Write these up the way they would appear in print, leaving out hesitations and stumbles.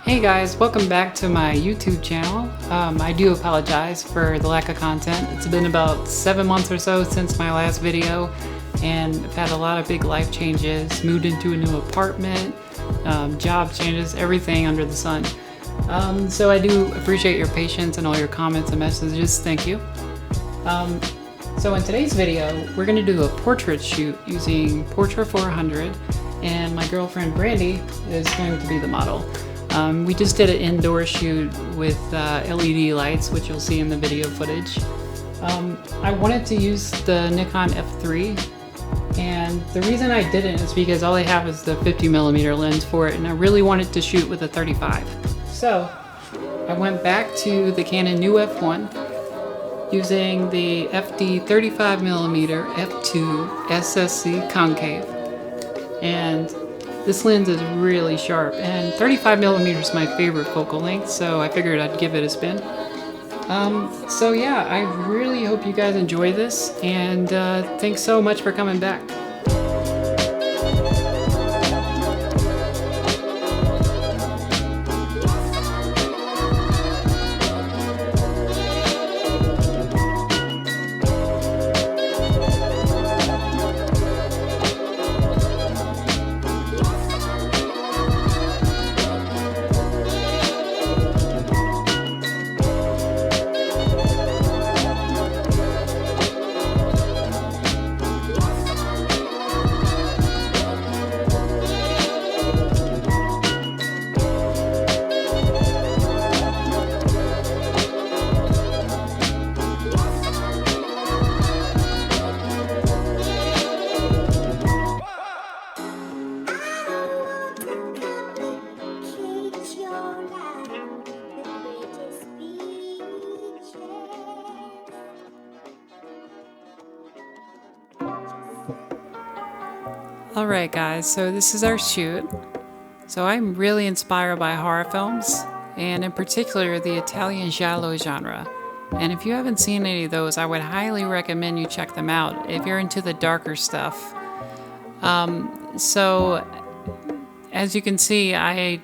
Hey guys, welcome back to my YouTube channel. I do apologize for the lack of content. It's been about 7 months or so since my last video, and I've had a lot of big life changes, moved into a new apartment, job changes, everything under the sun. So I do appreciate your patience and all your comments and messages. Thank you. So in today's video, we're going to do a portrait shoot using Portra 400, and my girlfriend Brandy is going to be the model. We just did an indoor shoot with LED lights, which you'll see in the video footage. I wanted to use the Nikon F3, and the reason I didn't is because all I have is the 50mm lens for it, and I really wanted to shoot with a 35. So I went back to the Canon New F-1 using the FD 35mm f2 S.S.C concave, and this lens is really sharp, and 35mm is my favorite focal length, so I figured I'd give it a spin. So yeah, I really hope you guys enjoy this, and thanks so much for coming back. Alright guys, so this is our shoot. So I'm really inspired by horror films, and in particular the Italian giallo genre. And if you haven't seen any of those, I would highly recommend you check them out if you're into the darker stuff. So as you can see, I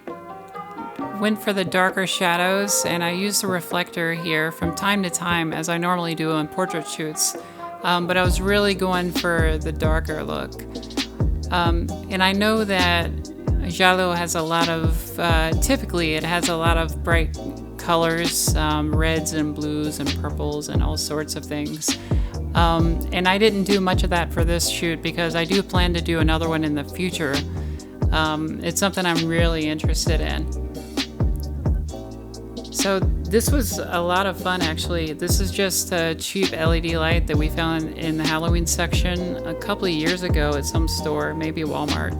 went for the darker shadows, and I used a reflector here from time to time as I normally do on portrait shoots. But I was really going for the darker look. And I know that giallo has a lot of, typically it has a lot of bright colors, reds and blues and purples and all sorts of things. And I didn't do much of that for this shoot because I do plan to do another one in the future. It's something I'm really interested in. So this was a lot of fun actually. This is just a cheap LED light that we found in the Halloween section a couple of years ago at some store, maybe Walmart.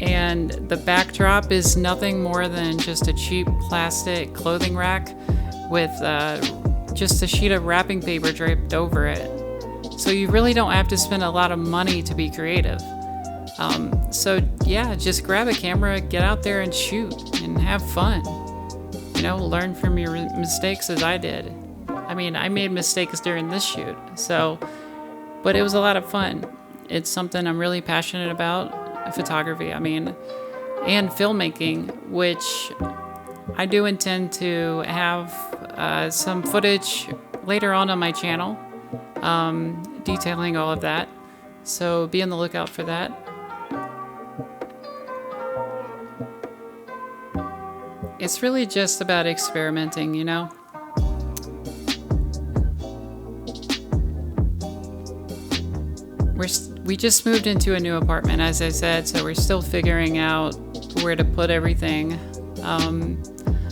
And the backdrop is nothing more than just a cheap plastic clothing rack with just a sheet of wrapping paper draped over it. So you really don't have to spend a lot of money to be creative. So yeah, just grab a camera, get out there and shoot and have fun. You know, learn from your mistakes as I did. I mean, I made mistakes during this shoot, but it was a lot of fun. It's something I'm really passionate about, photography, I mean, and filmmaking, which I do intend to have some footage later on my channel, detailing all of that. So be on the lookout for that. It's really just about experimenting, you know? We just moved into a new apartment, as I said, so we're still figuring out where to put everything.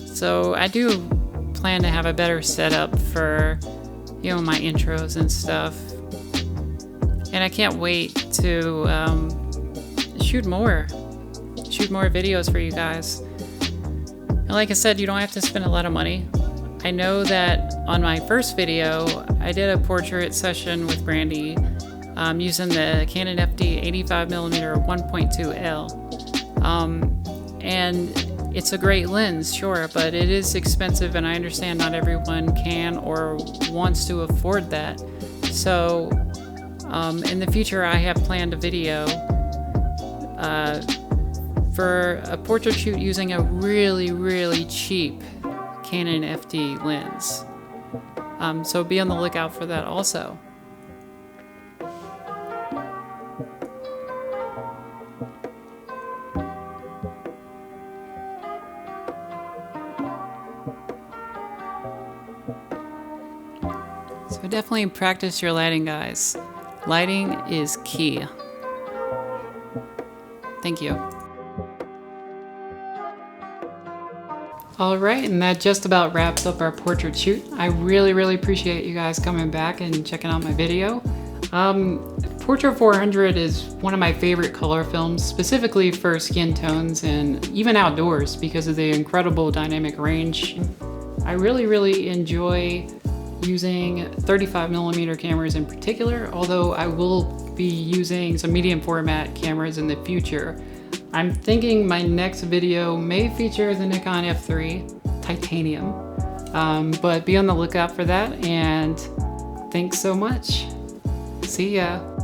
So I do plan to have a better setup for, you know, my intros and stuff. And I can't wait to shoot more videos for you guys. And like I said, you don't have to spend a lot of money. I know that on my first video, I did a portrait session with Brandy using the Canon FD 85mm 1.2L. And it's a great lens, sure, but it is expensive, and I understand not everyone can or wants to afford that. So in the future, I have planned a video for a portrait shoot using a really cheap Canon FD lens. So be on the lookout for that also. So definitely practice your lighting, guys. Lighting is key. Thank you. Alright, and that just about wraps up our portrait shoot. I really appreciate you guys coming back and checking out my video. Portra 400 is one of my favorite color films, specifically for skin tones and even outdoors because of the incredible dynamic range. I really enjoy using 35mm cameras in particular, although I will be using some medium format cameras in the future. I'm thinking my next video may feature the Nikon F3 titanium, but be on the lookout for that, and thanks so much. See ya.